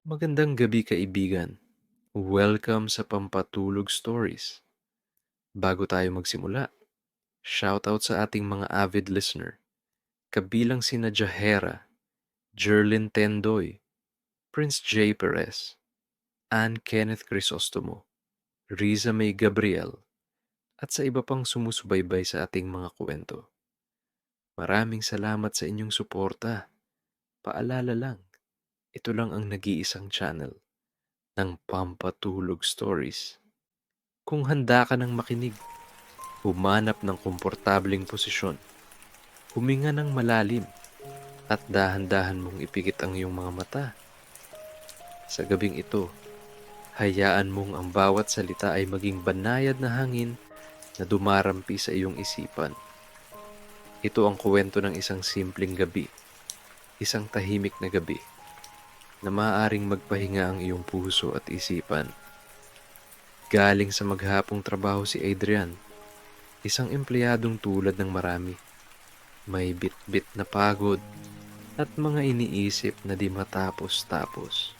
Magandang gabi kaibigan. Welcome sa Pampatulog Stories. Bago tayo magsimula, shoutout sa ating mga avid listener. Kabilang sina Jahera, Jerlyn Tendoy, Prince J. Perez, Ann Kenneth Crisostomo, Riza May Gabriel, at sa iba pang sumusubaybay sa ating mga kwento. Maraming salamat sa inyong suporta. Paalala lang, ito lang ang nag-iisang channel ng Pampatulog Stories. Kung handa ka ng makinig, humanap ng komportableng posisyon, huminga ng malalim, at dahan-dahan mong ipikit ang iyong mga mata. Sa gabing ito, hayaan mong ang bawat salita ay maging banayad na hangin na dumarampi sa iyong isipan. Ito ang kwento ng isang simpleng gabi, isang tahimik na gabi, na maaaring magpahinga ang iyong puso at isipan. Galing sa maghapong trabaho si Adrian, isang empleyadong tulad ng marami. May bit-bit na pagod at mga iniisip na di matapos-tapos.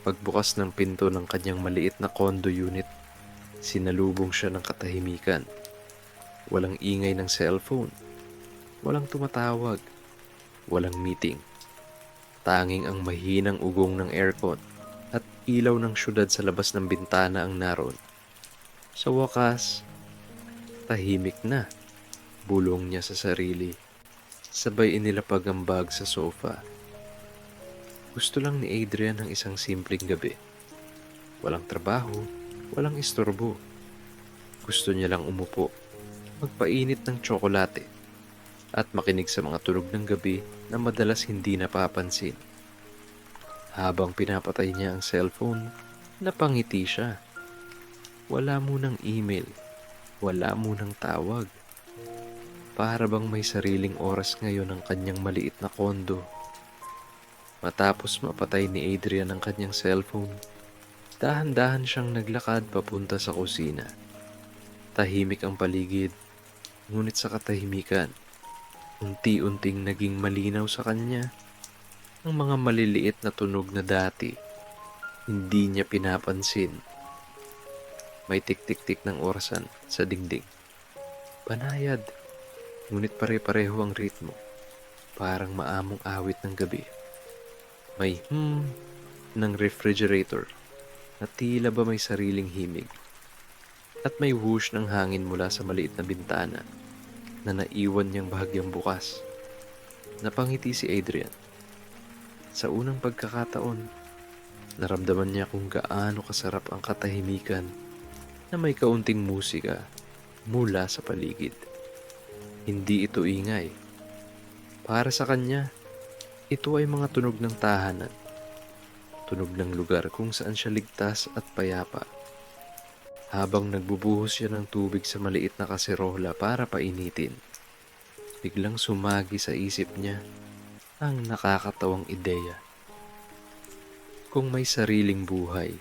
Pagbukas ng pinto ng kanyang maliit na condo unit, sinalubong siya ng katahimikan. Walang ingay ng cellphone, walang tumatawag, walang meeting. Tanging ang mahinang ugong ng aircon at ilaw ng syudad sa labas ng bintana ang naroon. Sa wakas, tahimik na, bulong niya sa sarili. Sabay inilapag ang bag sa sofa. Gusto lang ni Adrian ng isang simpleng gabi. Walang trabaho, walang istorbo. Gusto niya lang umupo, magpainit ng tsokolate, at makinig sa mga tunog ng gabi na madalas hindi napapansin. Habang pinapatay niya ang cellphone, napangiti siya. Wala munang email, wala munang tawag. Para bang may sariling oras ngayon ang kanyang maliit na kondo. Matapos mapatay ni Adrian ang kanyang cellphone, dahan-dahan siyang naglakad papunta sa kusina. Tahimik ang paligid, ngunit sa katahimikan, unti-unting naging malinaw sa kanya ang mga maliliit na tunog na dati hindi niya pinapansin. May tik-tik-tik ng orasan sa dingding. Banayad, ngunit pare-pareho ang ritmo, parang maamong awit ng gabi. May ng refrigerator na tila ba may sariling himig. At may whoosh ng hangin mula sa maliit na bintana na naiwan niyang bahagyang bukas. Napangiti si Adrian. Sa unang pagkakataon, naramdaman niya kung gaano kasarap ang katahimikan na may kaunting musika mula sa paligid. Hindi ito ingay. Para sa kanya, ito ay mga tunog ng tahanan, tunog ng lugar kung saan siya ligtas at payapa. Habang nagbubuhos siya ng tubig sa maliit na kaserola para painitin, biglang sumagi sa isip niya ang nakakatawang ideya. Kung may sariling buhay,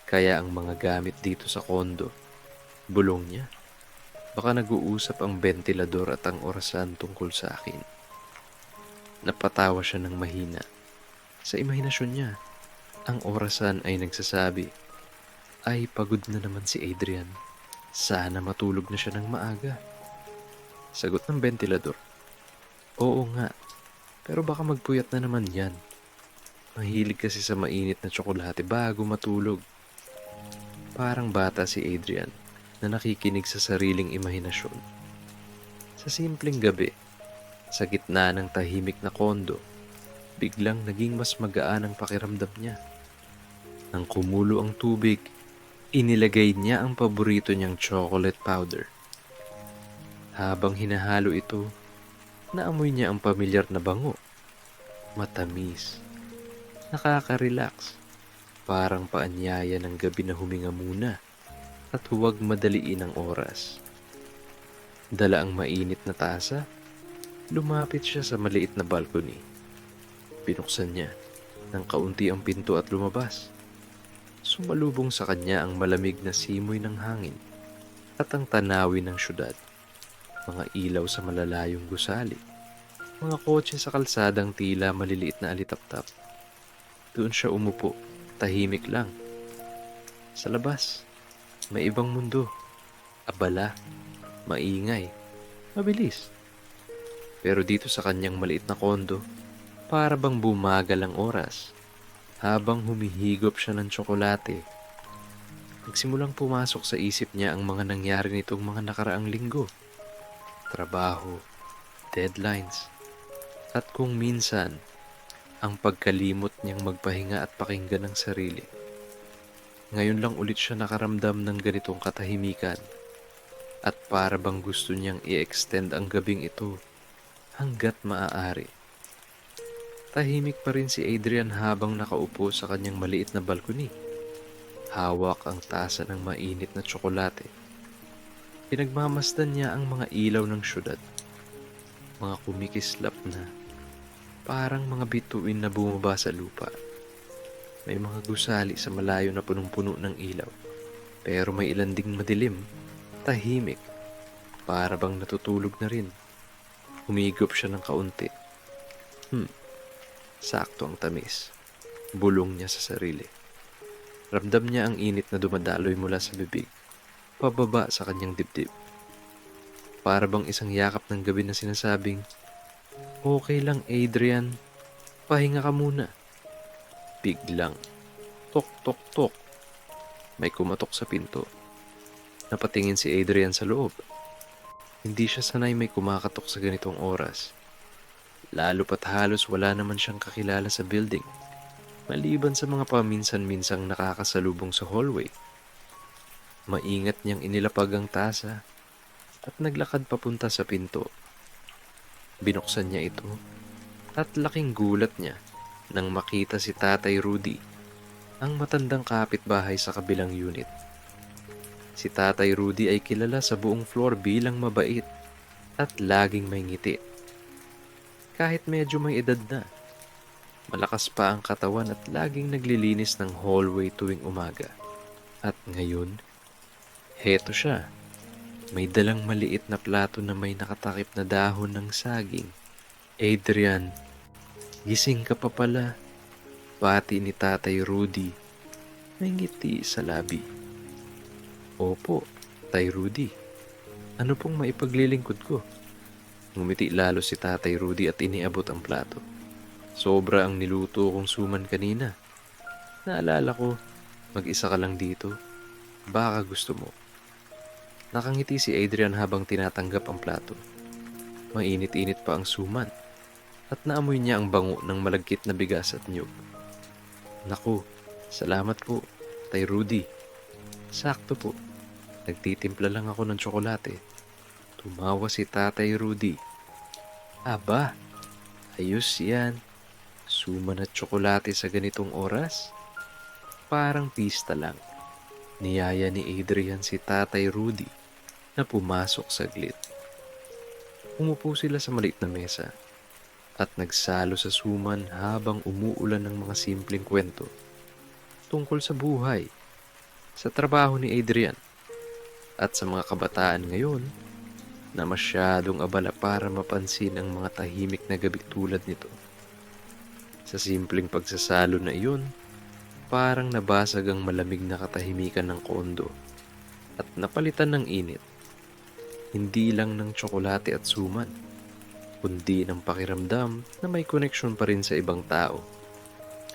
kaya ang mga gamit dito sa kondo, bulong niya, baka nag-uusap ang bentilador at ang orasan tungkol sa akin. Napatawa siya ng mahina. Sa imahinasyon niya, ang orasan ay nagsasabi, ay pagod na naman si Adrian. Sana matulog na siya ng maaga. Sagot ng bentilador, oo nga, pero baka magpuyat na naman yan. Mahilig kasi sa mainit na tsokolate bago matulog. Parang bata si Adrian na nakikinig sa sariling imahinasyon. Sa simpleng gabi, sa gitna ng tahimik na kondo, biglang naging mas magaan ang pakiramdam niya. Nang kumulo ang tubig, inilagay niya ang paborito niyang chocolate powder. Habang hinahalo ito, naamoy niya ang pamilyar na bango. Matamis, nakaka-relax, parang paanyaya ng gabi na huminga muna at huwag madaliin ang oras. Dala ang mainit na tasa, lumapit siya sa maliit na balcony. Binuksan niya ng kaunti ang pinto at lumabas. Sumalubong sa kanya ang malamig na simoy ng hangin at ang tanawin ng syudad. Mga ilaw sa malalayong gusali, mga kotse sa kalsadang tila maliliit na alitaptap. Doon siya umupo, tahimik lang. Sa labas, may ibang mundo. Abala, maingay, mabilis. Pero dito sa kanyang maliit na kondo, para bang bumagal ang oras. Habang humihigop siya ng tsokolate, nagsimulang pumasok sa isip niya ang mga nangyari nitong mga nakaraang linggo. Trabaho, deadlines, at kung minsan, ang pagkalimot niyang magpahinga at pakinggan ang sarili. Ngayon lang ulit siya nakaramdam ng ganitong katahimikan at para bang gusto niyang i-extend ang gabing ito hanggat maaari. Tahimik pa rin si Adrian habang nakaupo sa kanyang maliit na balkoni. Hawak ang tasa ng mainit na tsokolate. Pinagmamasdan niya ang mga ilaw ng syudad. Mga kumikislap na parang mga bituin na bumaba sa lupa. May mga gusali sa malayo na punong-puno ng ilaw. Pero may ilan ding madilim, tahimik, para bang natutulog na rin. Humigop siya ng kaunti. Sakto ang tamis. Bulong niya sa sarili. Ramdam niya ang init na dumadaloy mula sa bibig, pababa sa kanyang dibdib. Para bang isang yakap ng gabi na sinasabing, "Okay lang, Adrian. Pahinga ka muna." Biglang, tok tok tok. May kumatok sa pinto. Napatingin si Adrian sa loob. Hindi siya sanay may kumakatok sa ganitong oras. Lalo pat halos wala naman siyang kakilala sa building, maliban sa mga paminsan-minsang nakakasalubong sa hallway. Maingat niyang inilapag ang tasa at naglakad papunta sa pinto. Binuksan niya ito at laking gulat niya nang makita si Tatay Rudy, ang matandang kapitbahay sa kabilang unit. Si Tatay Rudy ay kilala sa buong floor bilang mabait at laging may ngiti. Kahit medyo may edad na, malakas pa ang katawan at laging naglilinis ng hallway tuwing umaga. At ngayon, heto siya. May dalang maliit na plato na may nakatakip na dahon ng saging. "Adrian, gising ka pa pala." Pati ni Tatay Rudy. May ngiti sa labi. "Opo, Tay Rudy. Ano pong maipaglilingkod ko?" Ngumiti lalo si Tatay Rudy at iniabot ang plato. "Sobra ang niluto kong suman kanina. Naalala ko, mag-isa ka lang dito. Baka gusto mo." Nakangiti si Adrian habang tinatanggap ang plato. Mainit-init pa ang suman at naamoy niya ang bango ng malagkit na bigas at niyog. "Naku, salamat po, Tay Rudy. Sakto po. Nagtitimpla lang ako ng tsokolate." Tumawa si Tatay Rudy. "Aba, ayos yan. Suman at tsokolate sa ganitong oras? Parang pista lang." Niyaya ni Adrian si Tatay Rudy na pumasok saglit. Umupo sila sa maliit na mesa at nagsalo sa suman habang umuulan ng mga simpleng kwento tungkol sa buhay, sa trabaho ni Adrian, at sa mga kabataan ngayon na masyadong abala para mapansin ang mga tahimik na gabi tulad nito. Sa simpleng pagsasalo na iyon, parang nabasag ang malamig na katahimikan ng kondo at napalitan ng init. Hindi lang ng tsokolate at suman, kundi ng pakiramdam na may koneksyon pa rin sa ibang tao,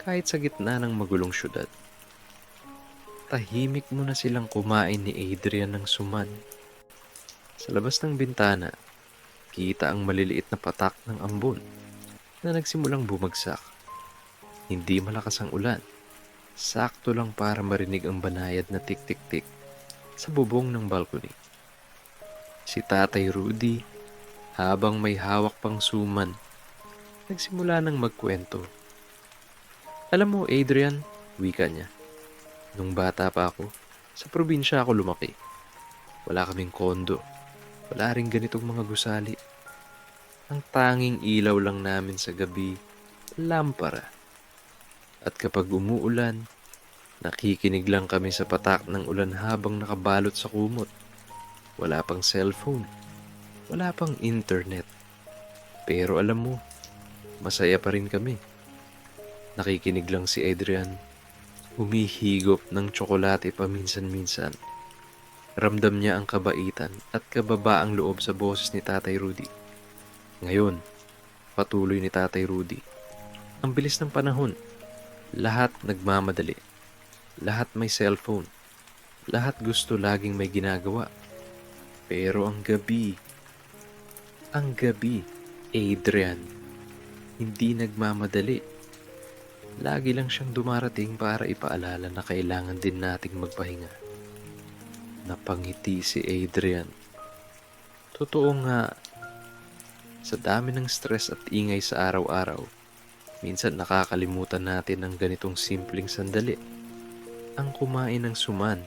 kahit sa gitna ng magulong syudad. Tahimik mo na silang kumain ni Adrian ng suman. Sa labas ng bintana, kita ang maliliit na patak ng ambon na nagsimulang bumagsak. Hindi malakas ang ulan. Sakto lang para marinig ang banayad na tik-tik-tik sa bubong ng balcony. Si Tatay Rudy, habang may hawak pang suman, nagsimula ng magkwento. "Alam mo, Adrian," wika niya, "nung bata pa ako, sa probinsya ako lumaki. Wala kaming kondo. Wala ring ganitong mga gusali. Ang tanging ilaw lang namin sa gabi, lampara. At kapag umuulan, nakikinig lang kami sa patak ng ulan habang nakabalot sa kumot. Wala pang cellphone. Wala pang internet. Pero alam mo, masaya pa rin kami." Nakikinig lang si Adrian, humihigop ng tsokolate paminsan-minsan. Ramdam niya ang kabaitan at kababaang loob sa boses ni Tatay Rudy. Ngayon, patuloy ni Tatay Rudy, ang bilis ng panahon. Lahat nagmamadali. Lahat may cellphone. Lahat gusto laging may ginagawa. Pero ang gabi, Adrian, hindi nagmamadali. Lagi lang siyang dumarating para ipaalala na kailangan din nating magpahinga. Napangiti si Adrian. Totoo nga, sa dami ng stress at ingay sa araw-araw, minsan nakakalimutan natin ang ganitong simpleng sandali. Ang kumain ng suman,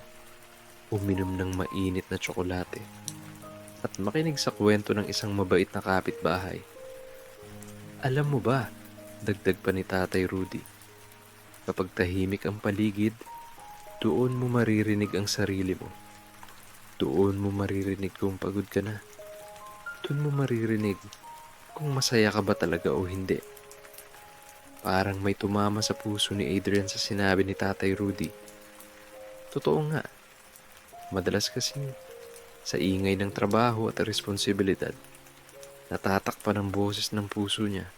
uminom ng mainit na tsokolate, at makinig sa kwento ng isang mabait na kapitbahay. Alam mo ba, dagdag pa ni Tatay Rudy, kapag tahimik ang paligid, doon mo maririnig ang sarili mo. Doon mo maririnig kung pagod ka na. Doon mo maririnig kung masaya ka ba talaga o hindi. Parang may tumama sa puso ni Adrian sa sinabi ni Tatay Rudy. Totoo nga, madalas kasi sa ingay ng trabaho at responsibilidad, natatakpan ang boses ng puso niya.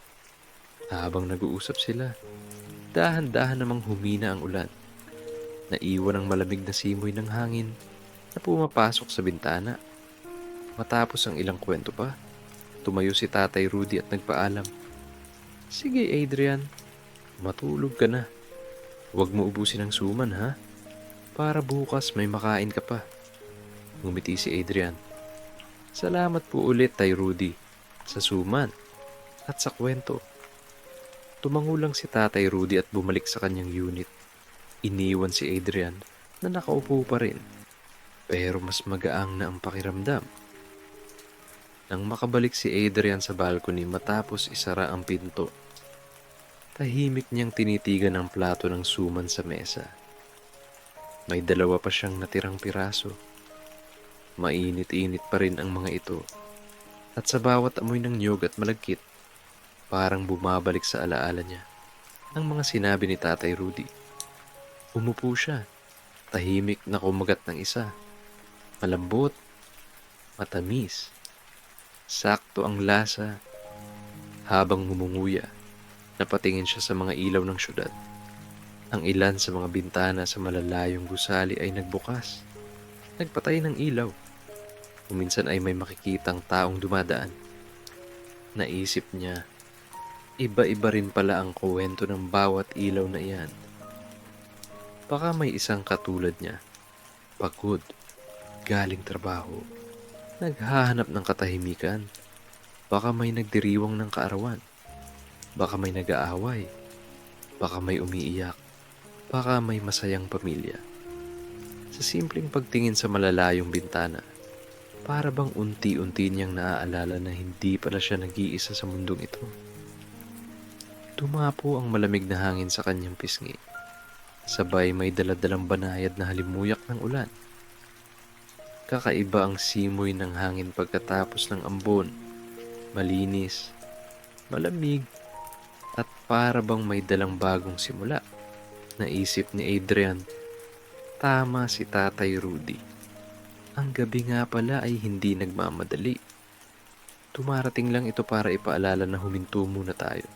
Habang nag-uusap sila, dahan-dahan namang humina ang ulan. Naiwan ang malamig na simoy ng hangin na pumapasok sa bintana. Matapos ang ilang kwento pa, tumayo si Tatay Rudy at nagpaalam. Sige Adrian, matulog ka na. Huwag mo ubusin ang suman ha, para bukas may makain ka pa. Ngumiti si Adrian. Salamat po ulit Tay Rudy, sa suman at sa kwento. Tumango lang si Tatay Rudy at bumalik sa kanyang unit. Iniwan si Adrian na nakaupo pa rin, pero mas magaang na ang pakiramdam. Nang makabalik si Adrian sa balcony matapos isara ang pinto, tahimik niyang tinitigan ang plato ng suman sa mesa. May 2 pa siyang natirang piraso. Mainit-init pa rin ang mga ito, at sa bawat amoy ng niyog at malagkit, parang bumabalik sa alaala niya ang mga sinabi ni Tatay Rudy. Umupo siya, tahimik na kumagat ng isa. Malambot, matamis, sakto ang lasa. Habang ngumunguya, napatingin siya sa mga ilaw ng syudad. Ang ilan sa mga bintana sa malalayong gusali ay nagbukas. Nagpatay ng ilaw. Kuminsan ay may makikitang taong dumadaan. Naisip niya, iba-iba rin pala ang kwento ng bawat ilaw na iyan. Baka may isang katulad niya, pagod, galing trabaho, naghahanap ng katahimikan. Baka may nagdiriwang ng kaarawan. Baka may nag-aaway. Baka may umiiyak. Baka may masayang pamilya. Sa simpleng pagtingin sa malalayong bintana, para bang unti-unti niyang naaalala na hindi pala siya nag-iisa sa mundong ito. Tumapo ang malamig na hangin sa kanyang pisngi. Sabay may daladalang banayad na halimuyak ng ulan. Kakaiba ang simoy ng hangin pagkatapos ng ambon. Malinis, malamig, at para bang may dalang bagong simula. Naisip ni Adrian, tama si Tatay Rudy. Ang gabi nga pala ay hindi nagmamadali. Tumarating lang ito para ipaalala na huminto muna tayo.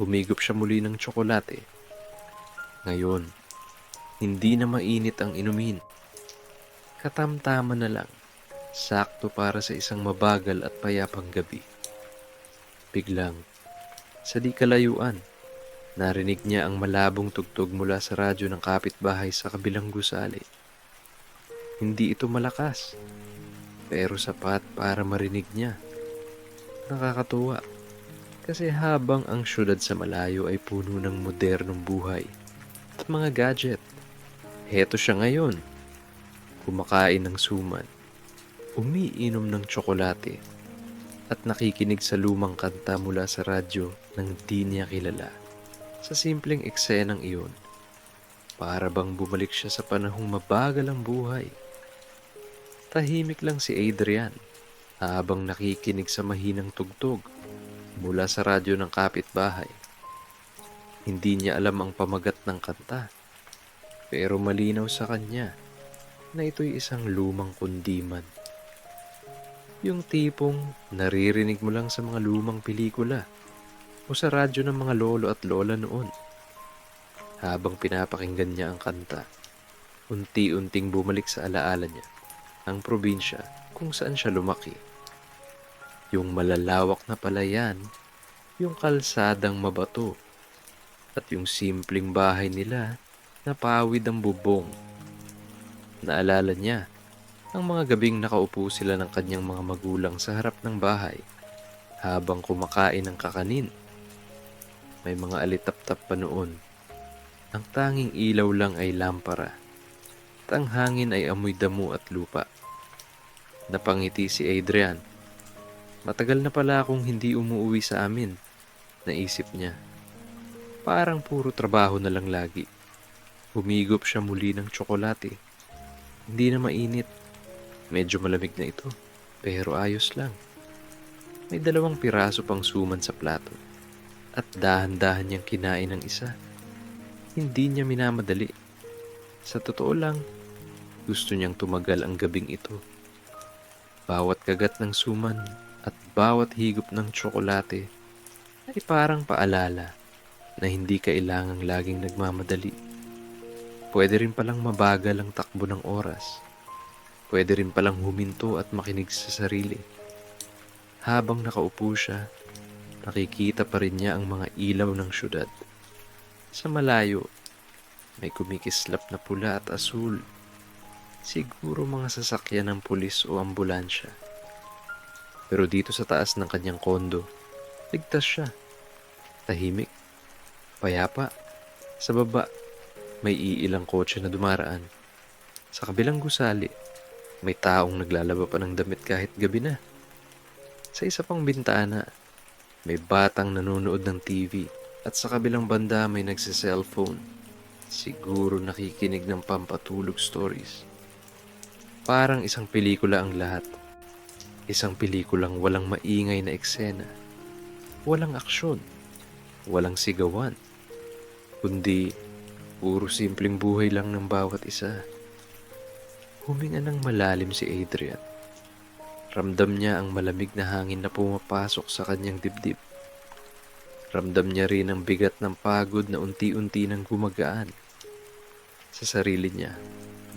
Humigop siya muli ng tsokolate. Ngayon, hindi na mainit ang inumin. Katamtaman na lang, sakto para sa isang mabagal at payapang gabi. Biglang, sa di kalayuan, narinig niya ang malabong tugtog mula sa radyo ng kapitbahay sa kabilang gusali. Hindi ito malakas, pero sapat para marinig niya. Nakakatuwa, kasi habang ang syudad sa malayo ay puno ng modernong buhay at mga gadget, heto siya ngayon, kumakain ng suman, umiinom ng tsokolate, at nakikinig sa lumang kanta mula sa radyo ng di niya kilala. Sa simpleng eksenang iyon, para bang bumalik siya sa panahong mabagal ang buhay. Tahimik lang si Adrian habang nakikinig sa mahinang tugtog mula sa radyo ng kapitbahay. Hindi niya alam ang pamagat ng kanta, pero malinaw sa kanya na ito'y isang lumang kundiman. Yung tipong naririnig mo lang sa mga lumang pelikula o sa radyo ng mga lolo at lola noon. Habang pinapakinggan niya ang kanta, unti-unting bumalik sa alaala niya ang probinsya kung saan siya lumaki. Yung malalawak na palayan, yung kalsadang mabato, at yung simpleng bahay nila na pawid ang bubong. Naalala niya ang mga gabing nakaupo sila ng kanyang mga magulang sa harap ng bahay habang kumakain ng kakanin. May mga alitap-tap pa noon. Ang tanging ilaw lang ay lampara at ang hangin ay amoy damo at lupa. Napangiti si Adrian. Matagal na pala akong hindi umuwi sa amin, naisip niya. Parang puro trabaho na lang lagi. Humigop siya muli ng tsokolate. Hindi na mainit. Medyo malamig na ito, pero ayos lang. May 2 piraso pang suman sa plato at dahan-dahan niyang kinain ang isa. Hindi niya minamadali. Sa totoo lang, gusto niyang tumagal ang gabing ito. Bawat kagat ng suman at bawat higop ng tsokolate ay parang paalala na hindi kailangang laging nagmamadali. Pwede rin palang mabagal ang takbo ng oras. Pwede rin palang huminto at makinig sa sarili. Habang nakaupo siya, nakikita pa rin niya ang mga ilaw ng syudad. Sa malayo, may kumikislap na pula at asul. Siguro mga sasakyan ng pulis o ambulansya. Pero dito sa taas ng kanyang kondo, ligtas siya. Tahimik, payapa. Sa baba, may iilang kotse na dumaraan. Sa kabilang gusali, may taong naglalaba pa ng damit kahit gabi na. Sa isa pang bintana, may batang nanonood ng TV at sa kabilang banda may nagsi-cellphone. Siguro nakikinig ng pampatulog stories. Parang isang pelikula ang lahat. Isang pelikulang walang maingay na eksena. Walang aksyon. Walang sigawan. Kundi puro simpleng buhay lang ng bawat isa. Huminga ng malalim si Adrian. Ramdam niya ang malamig na hangin na pumapasok sa kanyang dibdib. Ramdam niya rin ang bigat ng pagod na unti-unti nang gumagaan. Sa sarili niya,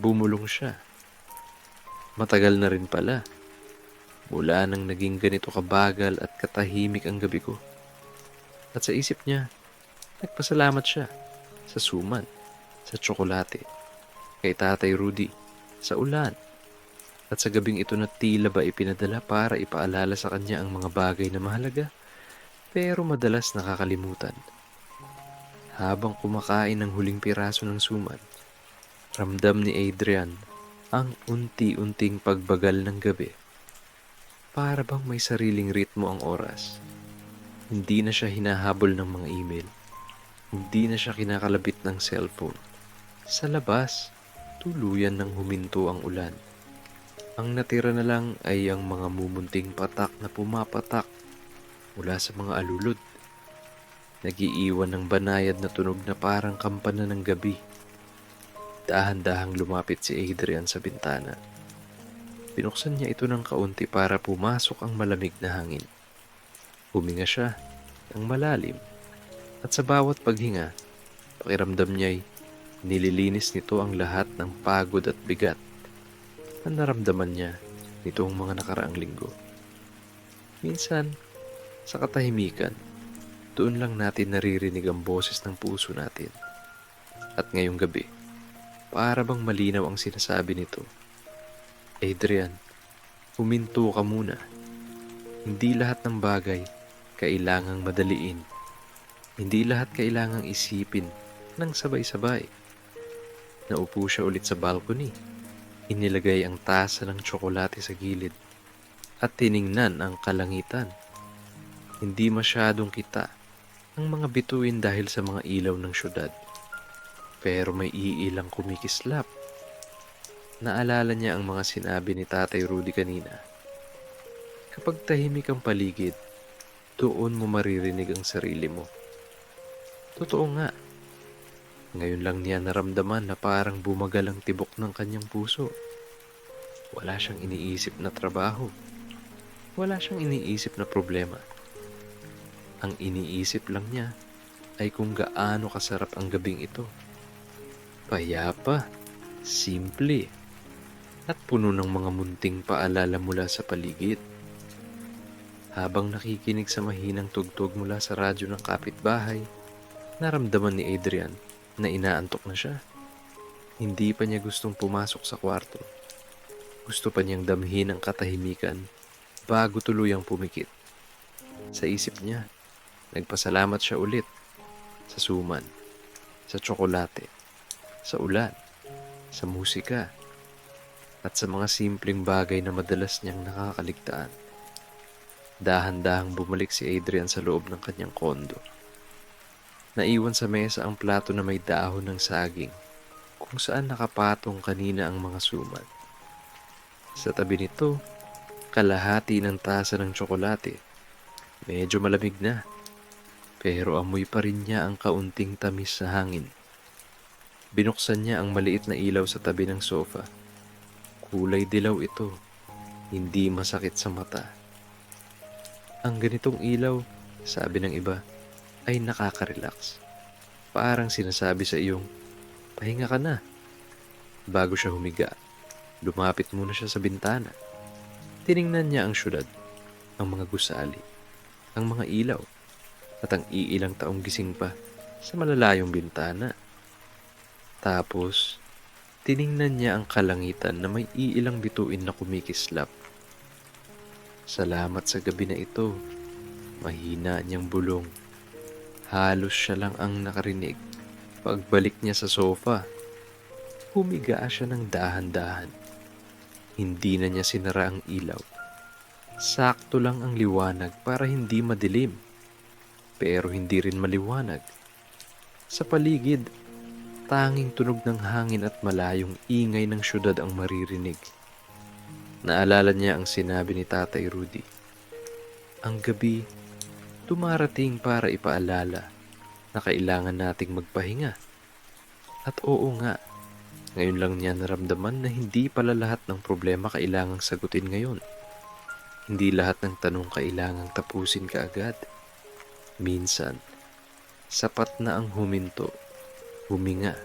bumulong siya. Matagal na rin pala. Mula nang naging ganito kabagal at katahimik ang gabi ko. At sa isip niya, nagpasalamat siya sa suman, sa tsokolate, kay Tatay Rudy, sa ulan, at sa gabing ito na tila ba ipinadala para ipaalala sa kanya ang mga bagay na mahalaga pero madalas nakakalimutan. Habang kumakain ng huling piraso ng suman, ramdam ni Adrian ang unti-unting pagbagal ng gabi. Para bang may sariling ritmo ang oras. Hindi na siya hinahabol ng mga email. Hindi na siya kinakalabit ng cellphone. Sa labas, tuluyan nang huminto ang ulan. Ang natira na lang ay ang mga mumunting patak na pumapatak mula sa mga alulod. Nagiiwan ng banayad na tunog na parang kampana ng gabi. Dahan-dahang lumapit si Adrian sa bintana. Binuksan niya ito ng kaunti para pumasok ang malamig na hangin. Huminga siya ng malalim at sa bawat paghinga, pakiramdam niya'y nililinis nito ang lahat ng pagod at bigat na naramdaman niya nitong mga nakaraang linggo. Minsan, sa katahimikan, doon lang natin naririnig ang boses ng puso natin. At ngayong gabi, para bang malinaw ang sinasabi nito. Adrian, huminto ka muna. Hindi lahat ng bagay kailangang madaliin. Hindi lahat kailangang isipin ng sabay-sabay. Naupo siya ulit sa balcony. Inilagay ang tasa ng tsokolate sa gilid at tiningnan ang kalangitan. Hindi masyadong kita ang mga bituin dahil sa mga ilaw ng syudad. Pero may iilang kumikislap. Naalala niya ang mga sinabi ni Tatay Rudy kanina. Kapag tahimik ang paligid, doon mo maririnig ang sarili mo. Totoo nga, ngayon lang niya naramdaman na parang bumagal ang tibok ng kanyang puso. Wala siyang iniisip na trabaho. Wala siyang iniisip na problema. Ang iniisip lang niya ay kung gaano kasarap ang gabing ito. Payapa, simple, at puno ng mga munting paalala mula sa paligid. Habang nakikinig sa mahinang tugtog mula sa radyo ng kapitbahay, naramdaman ni Adrian na inaantok na siya. Hindi pa niya gustong pumasok sa kwarto. Gusto pa niyang damhin ang katahimikan bago tuluyang pumikit. Sa isip niya, nagpasalamat siya ulit sa suman, sa tsokolate, sa ulan, sa musika, at sa mga simpleng bagay na madalas niyang nakakaligtaan. Dahan-dahang bumalik si Adrian sa loob ng kanyang kondo. Naiwan sa mesa ang plato na may dahon ng saging, kung saan nakapatong kanina ang mga suman. Sa tabi nito, kalahati ng tasa ng tsokolate. Medyo malamig na, pero amoy pa rin niya ang kaunting tamis sa hangin. Binuksan niya ang maliit na ilaw sa tabi ng sofa. Kulay dilaw ito, hindi masakit sa mata. Ang ganitong ilaw, sabi ng iba, ay nakaka-relax. Parang sinasabi sa iyong, pahinga ka na. Bago siya humiga, lumapit muna siya sa bintana. Tiningnan niya ang syudad, ang mga gusali, ang mga ilaw, at ang iilang taong gising pa sa malalayong bintana. Tapos, tiningnan niya ang kalangitan na may iilang bituin na kumikislap. Salamat sa gabi na ito, mahina niyang bulong. Halos siya lang ang nakarinig. Pagbalik niya sa sofa, humiga siya ng dahan-dahan. Hindi na niya sinara ang ilaw. Sakto lang ang liwanag para hindi madilim, pero hindi rin maliwanag. Sa paligid, tanging tunog ng hangin at malayong ingay ng syudad ang maririnig. Naalala niya ang sinabi ni Tatay Rudy. Ang gabi, dumarating para ipaalala na kailangan nating magpahinga. At oo nga, ngayon lang niya naramdaman na hindi pala lahat ng problema kailangang sagutin ngayon. Hindi lahat ng tanong kailangang tapusin kaagad. Minsan, sapat na ang huminto, huminga,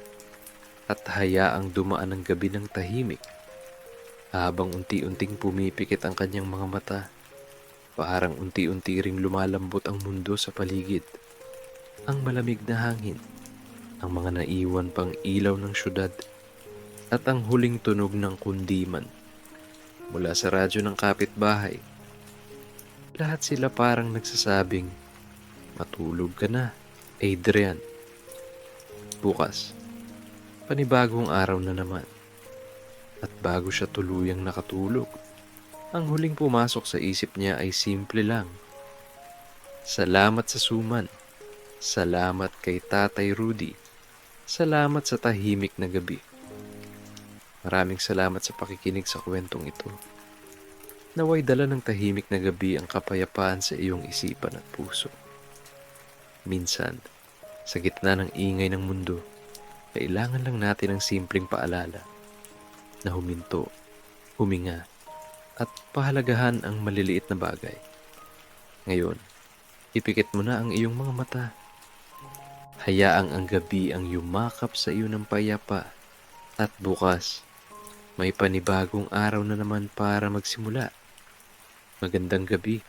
at hayaang dumaan ang gabi ng tahimik. Habang unti-unting pumipikit ang kanyang mga mata, parang unti-unti ring lumalambot ang mundo sa paligid. Ang malamig na hangin, ang mga naiwan pang ilaw ng syudad, at ang huling tunog ng kundiman mula sa radyo ng kapitbahay. Lahat sila parang nagsasabing, matulog ka na, Adrian. Bukas, panibagong araw na naman. At bago siya tuluyang nakatulog, ang huling pumasok sa isip niya ay simple lang. Salamat sa suman. Salamat kay Tatay Rudy. Salamat sa tahimik na gabi. Maraming salamat sa pakikinig sa kwentong ito. Naway dala ng tahimik na gabi ang kapayapaan sa iyong isipan at puso. Minsan, sa gitna ng ingay ng mundo, kailangan lang natin ng simpleng paalala na huminto, huminga, at pahalagahan ang maliliit na bagay. Ngayon, ipikit mo na ang iyong mga mata. Hayaang ang gabi ang yumakap sa iyo ng payapa at bukas, may panibagong araw na naman para magsimula. Magandang gabi.